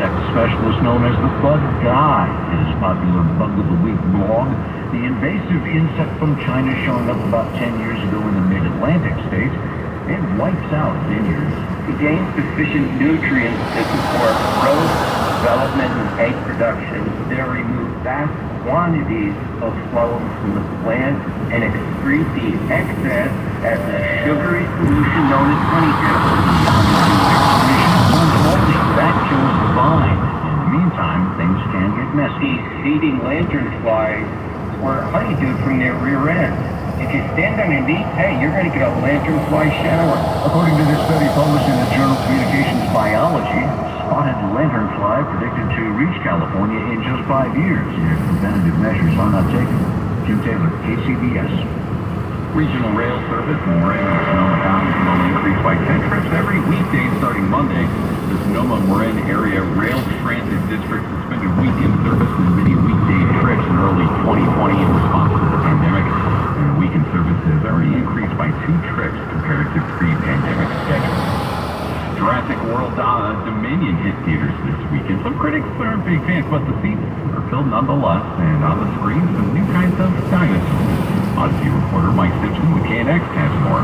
insect specialist known as the Bug Guy. In his popular Bug of the Week blog, the invasive insect from China showing up about 10 years ago in the mid-Atlantic states, it wipes out vineyards. It gains sufficient nutrients to support growth, development, and egg production. They remove vast quantities of phloem from the plant and excrete the excess as a sugary solution known as honeydew. That kills the vine. In the meantime, things can get messy. These feeding lanternflies squirt honeydew from their rear end. If you stand underneath, hey, you're going to get a lanternfly shower. According to this study published in the journal Communications Biology, spotted lanternfly predicted to reach California in just 5 years if preventative measures are not taken. Jim Taylor, KCBS. Regional rail service in Marin and Sonoma counties will increase by 10 trips every weekday starting Monday. The Sonoma-Marin area Rail Transit District suspended weekend service and many weekday trips in early 2020 in response to the pandemic. And weekend service has already increased by 2 trips compared to pre-pandemic schedules. Jurassic World Dominion hit theaters this weekend. Some critics aren't big fans, but the seats are filled nonetheless, and on the screen, some new kinds of dinosaurs. Odyssey reporter Mike Simpson with KNX has more.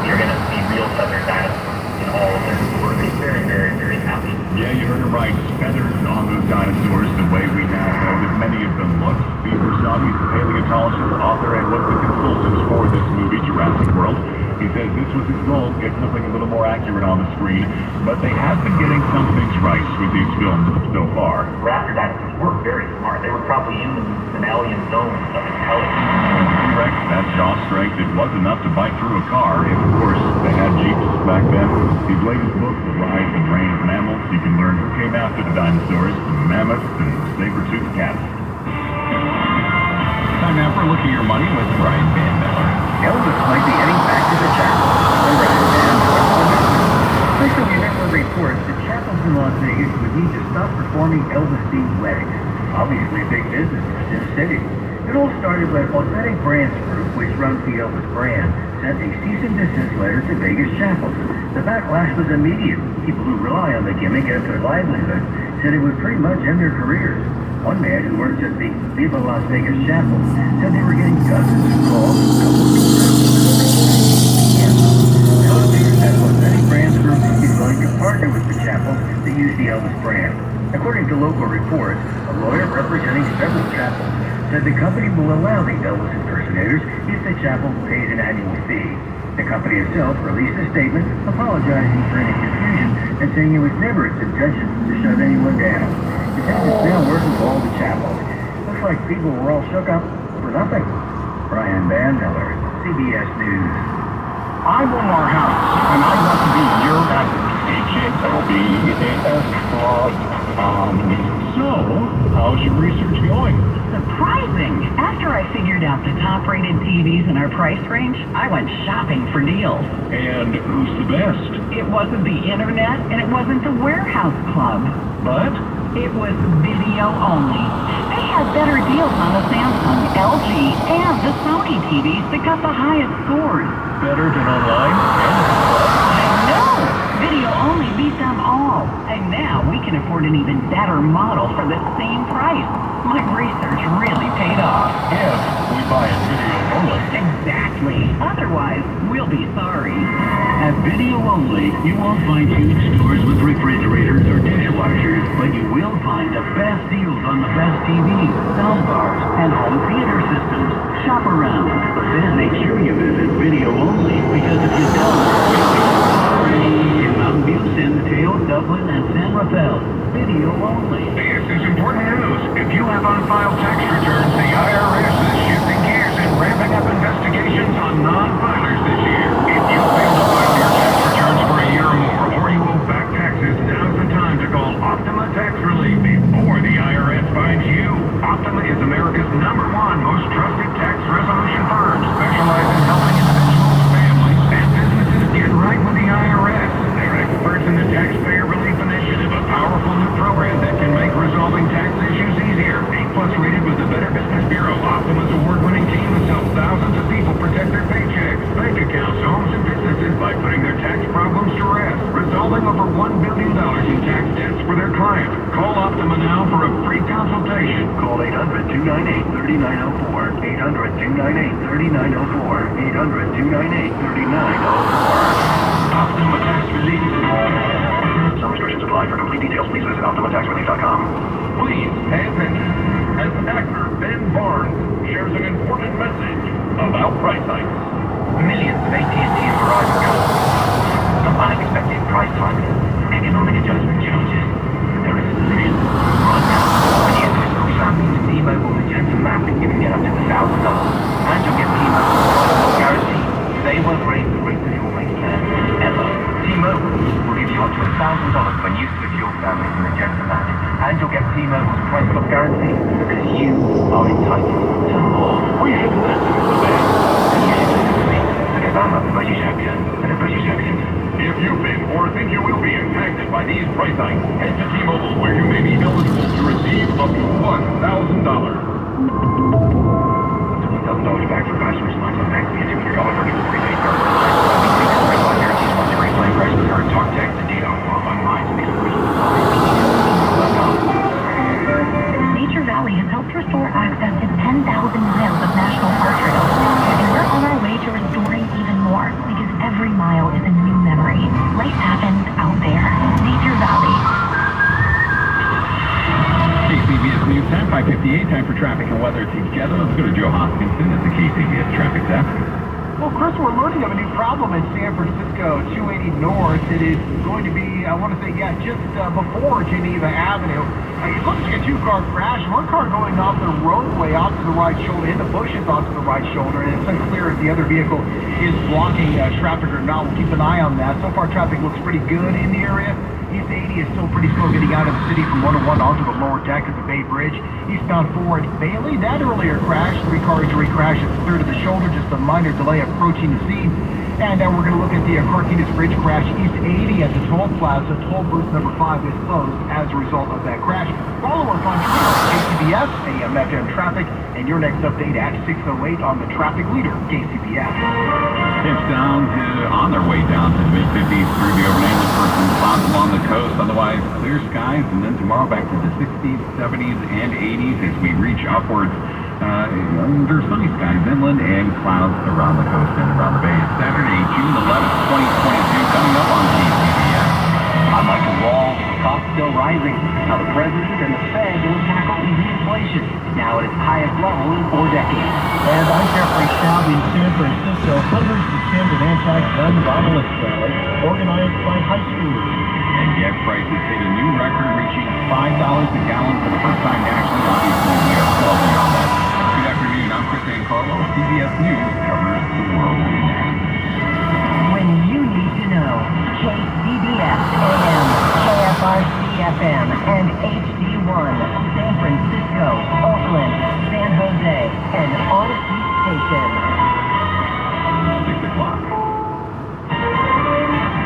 You're going to see real feathered dinosaurs in all of their glory. Very, very, very happy. Yeah, you heard it right. Feathers on those dinosaurs, the way we now know that many of them look. Steve Bersani, the paleontologist, author, and one of the consultants for this movie, Jurassic World. He says this was his goal, get something a little more accurate on the screen, but they have been getting some things right with these films so far. Raptor dinosaurs were very smart. They were probably in the mammalian zone of intelligence. T-Rex, that jaw strength, it was enough to bite through a car. And of course, they had Jeeps back then. His latest book, The Rise and Reign of Mammals, you can learn who came after the dinosaurs, the mammoths and saber-toothed cats. Time now for a look at your money with Brian Van Miller. Elvis might be heading back to the chapel. Official Universal reports that chapels in Las Vegas would need to stop performing Elvis-themed weddings. Obviously a big business for Sin City. It all started when Authentic Brands Group, which runs the Elvis brand, sent a cease and desist letter to Vegas chapels. The backlash was immediate. People who rely on the gimmick as their livelihood said it would pretty much end their careers. One man who works at the Viva Las Vegas Chapel said they were getting dozens of calls from couples that Authentic Brands Group is going to partner with the chapels that use the Elvis brand. According to local reports, a lawyer representing several chapels said the company will allow the Elvis impersonators if the chapel pays an annual fee. The company itself released a statement apologizing for any confusion and saying it was never its intention to shut anyone down. It says it's now working with all the chapels. Looks like people were all shook up for nothing. Brian Van Miller, CBS News. I'm Omar House, and I want to be your advocate. So, how's your research going? Surprising! After I figured out the top-rated TVs in our price range, I went shopping for deals. And who's the best? It wasn't the internet, and it wasn't the warehouse club. But? It was video only. They had better deals on the Samsung, LG, and the Sony TVs that got the highest scores. Better than online? I know! Video only beat them all. And now we can afford an even better model for the same price. My research really paid off. If we buy it video only. Exactly. Otherwise, we'll be sorry. At Video Only, you won't find huge stores with refrigerators or dishwashers, but you will find the best deals on the best TVs, soundbars, and home theater systems. Shop around, but then make sure you visit Video Only, because if you don't, you'll be sorry. In Mountain View, San Mateo, Dublin, and San Rafael, Video Only. This is important news. If you have unfiled tax returns, the IRS is shifting gears and ramping up investigations on non-filers this year. If you fail to file your tax returns for a year or more, or you owe back taxes, now's the time to call Optima Tax Relief before the IRS finds you. Optima is America's #1 most trusted tax resolution firm, specializing in helping individuals, families, and businesses get right with the IRS. They're experts in the Taxpayer Relief Initiative, a powerful new program that can make resolving tax issues easier. A+ rated with the Better Business Bureau, Optima's award-winning team has helped thousands of people protect their paychecks, bank accounts, homes, and businesses by putting their tax problems to rest, resolving over $1 billion in tax debt drive. Call Optima now for a free consultation. Call 800-298-3904. 800-298-3904. 800-298-3904. Optima Tax Relief. Some restrictions apply. For complete details, please visit OptimaTaxRelief.com. Please pay attention as actor Ben Barnes shares an important message about price hikes. Millions of AT&T and Verizon customers some unexpected price hikes, economic adjustment charges. There is a solution. Right now, when you go shopping with T-Mobile Magenta Map, you can get up to $1,000. And you'll get T-Mobile's price guarantee. They won't raise the rate of your rate plan ever. T-Mobile will give you up to $1,000 when you switch your family to Magenta Map. And you'll get T-Mobile's price lock guarantee because you are entitled to more. We should listen to them. I'm a British actor and a British accent. If you've been or think you will be impacted by these price hikes, head to T-Mobile where you may be eligible to receive up to $1,000. $1,000 back for customers lines on bank via $200 for new prepaid card. Price lock guarantees once every claim price with current talk, text, and data on lines. These are Nature Valley has helped restore access to 10,000 miles of national park trails, and we're on our way to restoring even more, because every mile is a new memory. Life happens out there. Nature Valley. KCBS News Time, 5:58, time for traffic and weather together. Let's go to Joe Hoskinson at the KCBS Traffic Desk. Well, Chris, we're learning of a new problem in San Francisco, 280 North. It is going to be, I want to say, just before Geneva Avenue. It looks like a two-car crash. One car going off the roadway off to the right shoulder, in the bushes off to the right shoulder, and it's unclear if the other vehicle is blocking traffic or not. We'll keep an eye on that. So far, traffic looks pretty good in the area. East 80 is still pretty slow getting out of the city from 101 onto the lower deck of the Bay Bridge. Eastbound 4 at Bailey, that earlier crash, 3-car injury crash at the third of the shoulder, just a minor delay approaching the scene. And we're going to look at the Carquinez Bridge crash, East 80 at the toll plaza. Toll booth number 5 is closed as a result of that crash. Follow us on Twitter, KCBS, AM, FM traffic, and your next update at 6:08 on the traffic leader, KCBS. Temps down on their way down to the mid-50s through the overnight for some clouds along the coast. Otherwise, clear skies, and then tomorrow back to the 60s, 70s, and 80s as we reach upwards. Under sunny skies inland and clouds around the coast and around the bay. It's Saturday, June 11th, 2022, coming up on KCBS. I'm Michael Wall. Costs still rising. How the president and the Fed will tackle EV inflation, now at its highest level in 4 decades. And I'm Jeffrey Schaub in San Francisco. Hundreds attend an anti-gun violence rally organized by high schoolers. And gas prices hit a new record, reaching $5 a gallon for the first time nationally. Obviously, we are well beyond that. Good afternoon. I'm Chris Ancarlo. CBS News covers the world news. When you need to know, KCBS AM, KFRC FM, and HD1, San Francisco, Oakland, San Jose, and Odyssey Station. 6 o'clock.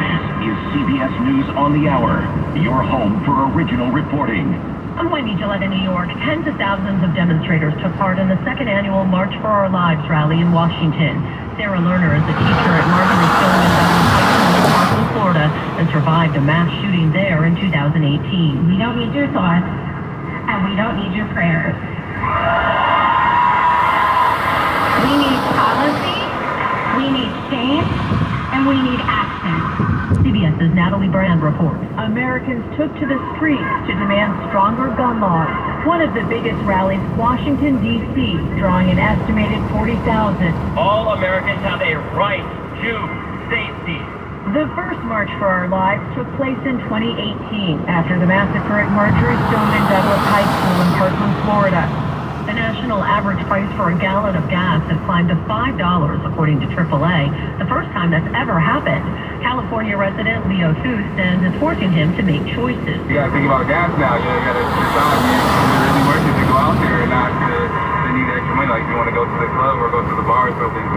This is CBS News on the Hour, your home for original reporting. I'm Wendy Gillette in New York. Tens of thousands of demonstrators took part in the second annual March for Our Lives rally in Washington. Sarah Lerner is a teacher at Marjorie Stoneman Downey High School in Parkland, Florida, and survived a mass shooting there in 2018. We don't need your thoughts, and we don't need your prayers. We need policy, we need change, and we need action. CBS's Natalie Brand reports. Americans took to the streets to demand stronger gun laws. One of the biggest rallies, Washington, D.C., drawing an estimated 40,000. All Americans have a right to safety. The first March for Our Lives took place in 2018 after the massacre at Marjorie Stoneman Douglas High School in Parkland, Florida. The national average price for a gallon of gas has climbed to $5, according to AAA, the first time that's ever happened. California resident Leo Thuth says it's forcing him to make choices. You gotta think about gas now. You gotta decide if it's really worth it to go out there and not to need extra money. Like, you want to go to the club or go to the bar or something.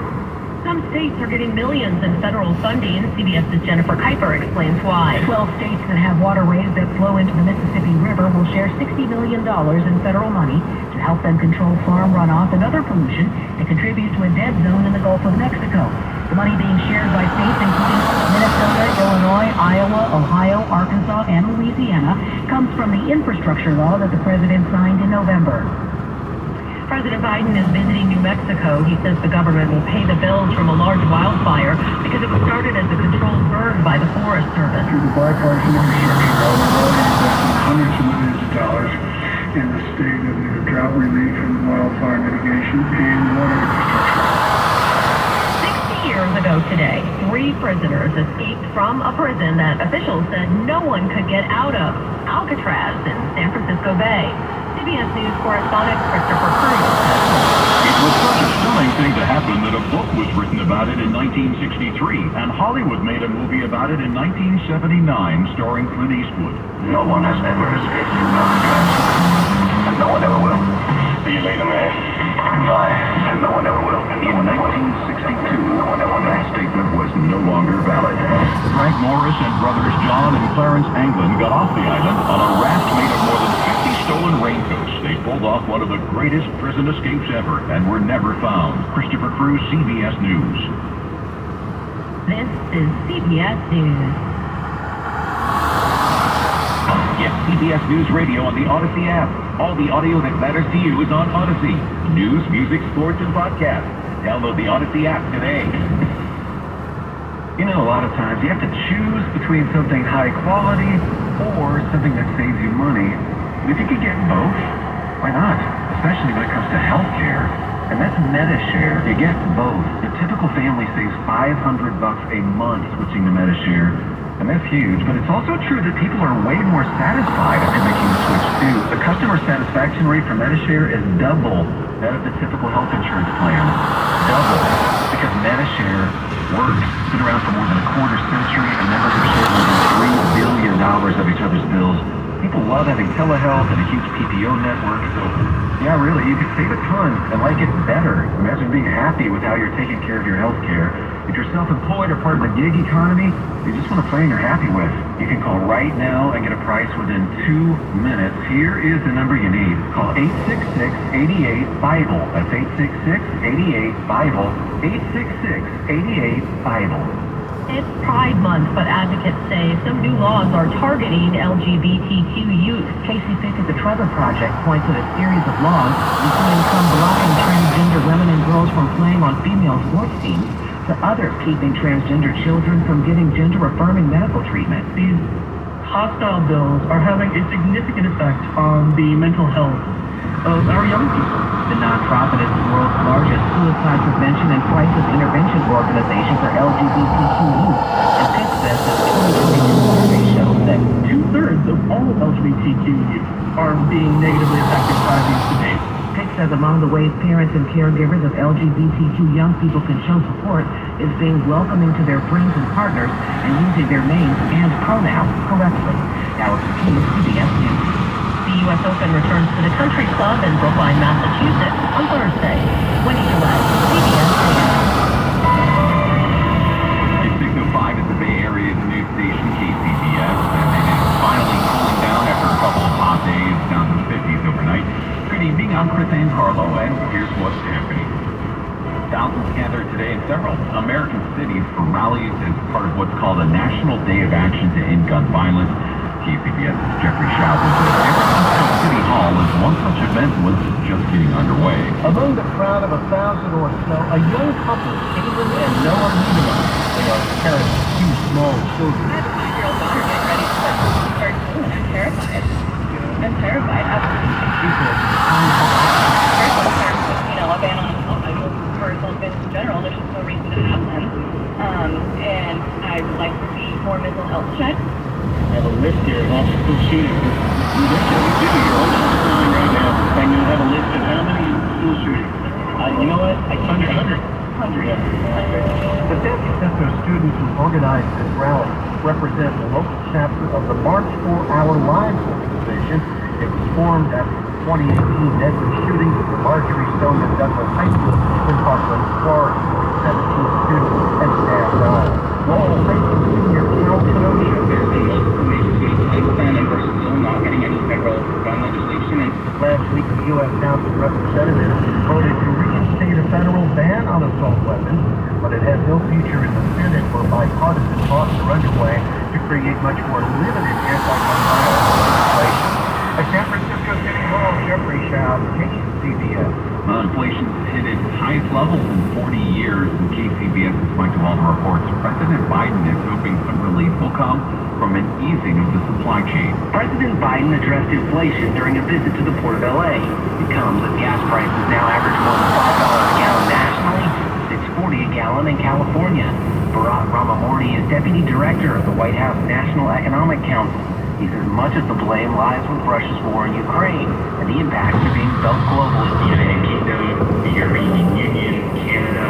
Some states are getting millions in federal funding. CBS's Jennifer Kuiper explains why. 12 states that have waterways that flow into the Mississippi River will share $60 million in federal money to help them control farm runoff and other pollution and contribute to a dead zone in the Gulf of Mexico. The money being shared by states including Minnesota, Illinois, Iowa, Ohio, Arkansas, and Louisiana comes from the infrastructure law that the president signed in November. President Biden is visiting New Mexico. He says the government will pay the bills from a large wildfire because it was started as a controlled burn by the Forest Service. Through the bipartisan infrastructure bill, we've already invested hundreds of millions of dollars in the state of either drought relief and wildfire mitigation and water infrastructure. 60 years ago today, 3 prisoners escaped from a prison that officials said no one could get out of, Alcatraz in San Francisco Bay. CBS News correspondent Christopher Cruz. It was such a stunning thing to happen that a book was written about it in 1963, and Hollywood made a movie about it in 1979 starring Clint Eastwood. No one has ever escaped from Alcatraz, and no one ever will. Be you later, man. Goodbye, and no one ever will. In 1962, that statement was no longer valid. Frank Morris and brothers John and Clarence Anglin got off the island on a raft made of more than 50 stolen raincoats. They pulled off one of the greatest prison escapes ever and were never found. Christopher Cruz, CBS News. This is CBS News. Get CBS News Radio on the Odyssey app. All the audio that matters to you is on Odyssey. News, music, sports, and podcasts. Download the Odyssey app today. You know, a lot of times you have to choose between something high quality or something that saves you money. If you could get both, why not? Especially when it comes to healthcare. And that's MediShare. You get both. The typical family saves $500 a month switching to MediShare. And that's huge, but it's also true that people are way more satisfied after making the switch too. The customer satisfaction rate for MediShare is double that of the typical health insurance plan. Double. Because MediShare works. It's been around for more than a quarter century, and members have shared more than $3 billion of each other's bills. People love having telehealth and a huge PPO network, so yeah, really, you could save a ton and like it better. Imagine being happy with how you're taking care of your health care. If you're self-employed or part of the gig economy, you just want a plan you're happy with. You can call right now and get a price within 2 minutes. Here is the number you need. Call 866-88-BIBLE. That's 866-88-BIBLE. 866-88-BIBLE. It's Pride Month, but advocates say some new laws are targeting LGBTQ youth. Casey Fick at the Trevor Project points at a series of laws, including some blocking transgender women and girls from playing on female sports teams, to others keeping transgender children from getting gender-affirming medical treatment. These hostile bills are having a significant effect on the mental health of our young people. The nonprofit is the world's largest suicide prevention and crisis intervention organization for LGBTQ youth. And Pitt says that 2022 survey shows that 2/3 of all LGBTQ youth are being negatively affected by these debates. Pitt says among the ways parents and caregivers of LGBTQ young people can show support is being welcoming to their friends and partners and using their names and pronouns correctly. Alex McKee, CBS News. The U.S. Open returns to the Country Club in Brookline, Massachusetts on Thursday. Winnie Gillette, CBS News. It's 6:05 at the Bay Area's news station, KCBS, and it is finally cooling down after a couple of hot days, down to the 50s overnight. Good evening, I'm Chris Ancarlo, and here's what's happening. Thousands gathered today in several American cities for rallies as part of what's called a National Day of Action to End Gun Violence. KCBS's Jeffrey Schaub was at San Francisco City Hall as one such event was just getting underway. Among the crowd of 1,000 or so, a young couple, Caitlin and Noah Niedemann. They are parents of 2 small children. I have a 5-year-old daughter getting ready to start school, and I'm terrified. I'm terrified. First of all, a ban on personal events in general. There's just no reason to have them. And I would like to see more mental health checks. I have a list here of all school shootings. You're on the line right now, and you have a list of how many school shootings. You know what? 100. The San Francisco students who organized this rally represent the local chapter of the March for Our Lives organization. It was formed after the 2018 deadly shootings at the Marjorie Stoneman Douglas High School in Parkland, Florida. 17 students and staff died. Lowell State Senior Cal Kenosha. Not getting any federal gun legislation. Last week, the U.S. House of Representatives voted to reinstate a federal ban on non-assault weapons, but it has no future in the Senate where bipartisan talks are underway to create much more limited anti-gun violence legislation. At San Francisco City Hall, Jeffrey Schaub, KCBS. Inflation's hit its highest levels in 40 years, and KCBS's Mike DeWalder reports President Biden is hoping some relief will come from an easing of the supply chain. President Biden addressed inflation during a visit to the Port of LA. It comes as gas prices now average more than $5 a gallon nationally, $6.40 a gallon in California. Bharat Ramamurthy is Deputy Director of the White House National Economic Council. He says much of the blame lies with Russia's war in Ukraine, and the impacts are being felt globally. The United Kingdom, the European Union, Canada,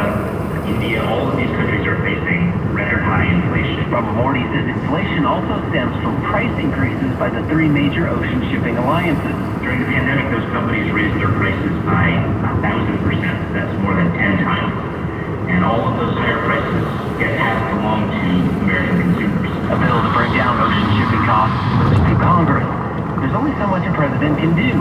India, all of these countries are facing record high inflation. Ramamurthy says inflation also stems from price increases by the three major ocean shipping alliances. During the pandemic, those companies raised their prices by 1,000%. That's more than 10 times. And all of those higher prices get passed along to American consumers. A bill to bring down ocean shipping costs moves through Congress. There's only so much a president can do.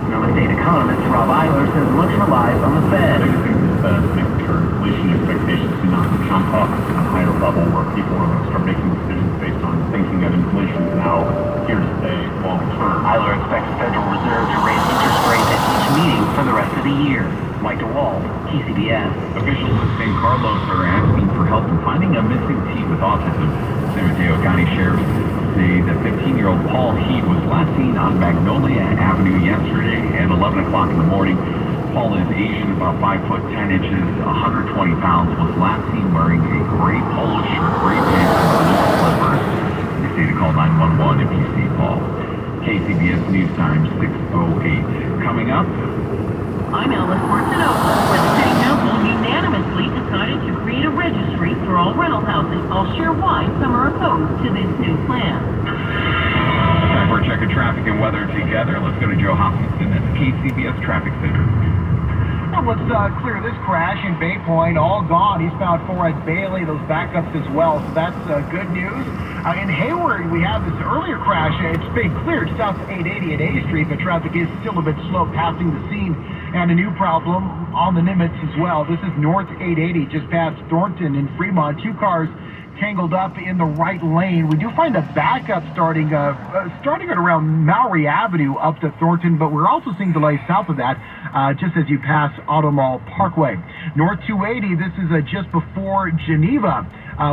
Nova State economist Rob Eiler says much relies on the Fed. I think the Fed is making sure inflation expectations do not jump up to a higher level where people are going to start making decisions based on thinking that inflation is now here to stay long term. Eiler expects the Federal Reserve to raise interest rates at each meeting for the rest of the year. Mike DeWalt, KCBS. Officials at San Carlos are asking for help in finding a missing teen with autism. San Mateo County sheriffs say that 15-year-old Paul Heat was last seen on Magnolia Avenue yesterday at 11 o'clock in the morning. Paul is Asian, about 5 foot 10 inches, 120 pounds, was last seen wearing a gray polo shirt, gray pants, and blue slippers. They say to call 911 if you see Paul. KCBS News Time, 6:08. Coming up, I'm Alice Portanovo, where the City Council unanimously decided to create a registry for all rental housing. I'll share why some are opposed to this new plan. time for a check of traffic and weather together. Let's go to Joe Hopkinson at the KCBS Traffic Center. Well, let's clear this crash in Bay Point. All gone. Eastbound 4 at Bailey. Those backups as well. So that's good news. In Hayward, we have this earlier crash. It's been cleared south 880 at A Street, but traffic is still a bit slow passing the scene. And a new problem on the Nimitz as well. This is North 880, just past Thornton and Fremont. Two cars tangled up in the right lane. We do find a backup starting at around Maury Avenue up to Thornton, but we're also seeing delays south of that, just as you pass Auto Mall Parkway. North 280, this is just before Geneva.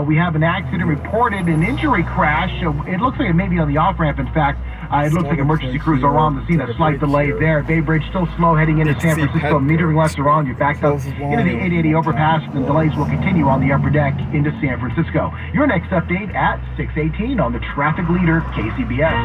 We have an accident reported, an injury crash. It looks like it may be on the off-ramp, in fact. It looks like emergency crews are on the scene. A slight delay there. Bay Bridge still slow heading into San Francisco. Metering left are on. You're backed up into the 880 overpass, and delays will continue on the upper deck into San Francisco. Your next update at 6:18 on the traffic leader, KCBS.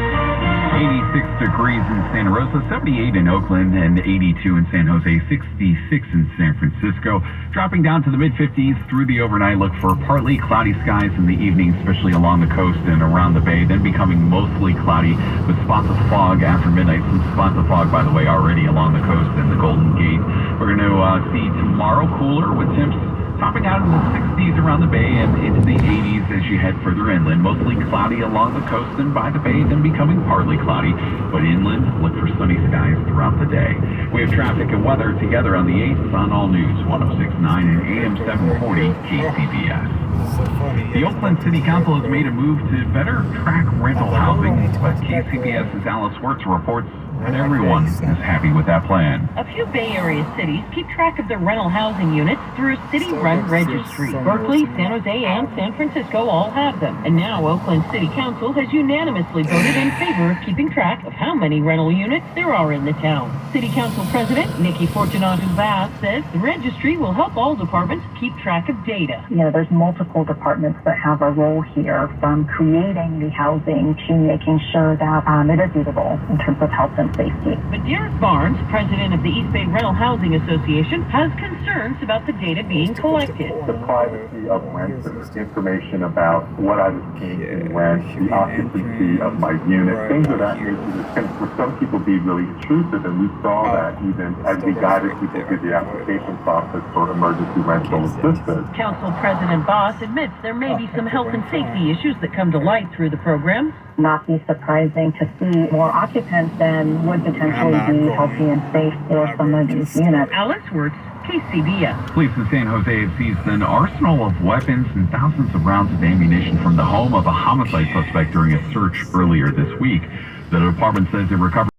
86 degrees in Santa Rosa, 78 in Oakland, and 82 in San Jose, 66 in San Francisco. Dropping down to the mid-50s through the overnight. Look for partly cloudy skies in the evening, especially along the coast and around the bay, then becoming mostly cloudy with spots of fog after midnight. Some spots of fog, by the way, already along the coast and the Golden Gate. We're going to see tomorrow cooler with temps topping out in the 60s around the bay and into the 80s as you head further inland. Mostly cloudy along the coast and by the bay, then becoming partly cloudy. But inland, look for sunny skies throughout the day. We have traffic and weather together on the 8th on All News 106.9 and AM 740 KCBS. The Oakland City Council has made a move to better track rental housing, but KCBS's Alice Wirtz reports that everyone is happy with that plan. A few Bay Area cities keep track of their rental housing units through a city-run registry. Berkeley, San Jose, and San Francisco all have them. And now Oakland City Council has unanimously voted in favor of keeping track of how many rental units there are in the town. City Council President Nikki Fortunato-Vaz says the registry will help all departments keep track of data. You know, there's multiple departments that have a role here, from creating the housing to making sure that it is usable in terms of health and safety. But Derek Barnes, president of the East Bay Rental Housing Association, has concerns about the data being collected. The privacy of renters, information about what I was paying in rent, the occupancy of my unit, things of that nature that can, for some people, be really intrusive, and we saw that even as we guided people through the application process for emergency rental assistance. Council President Boss admits there may be some health and safety issues that come to light through the program. Not be surprising to see more occupants than would potentially be healthy and safe for some of these units. Alex Wirtz, KCBS. Police in San Jose have seized an arsenal of weapons and thousands of rounds of ammunition from the home of a homicide suspect during a search earlier this week. The department says it recovered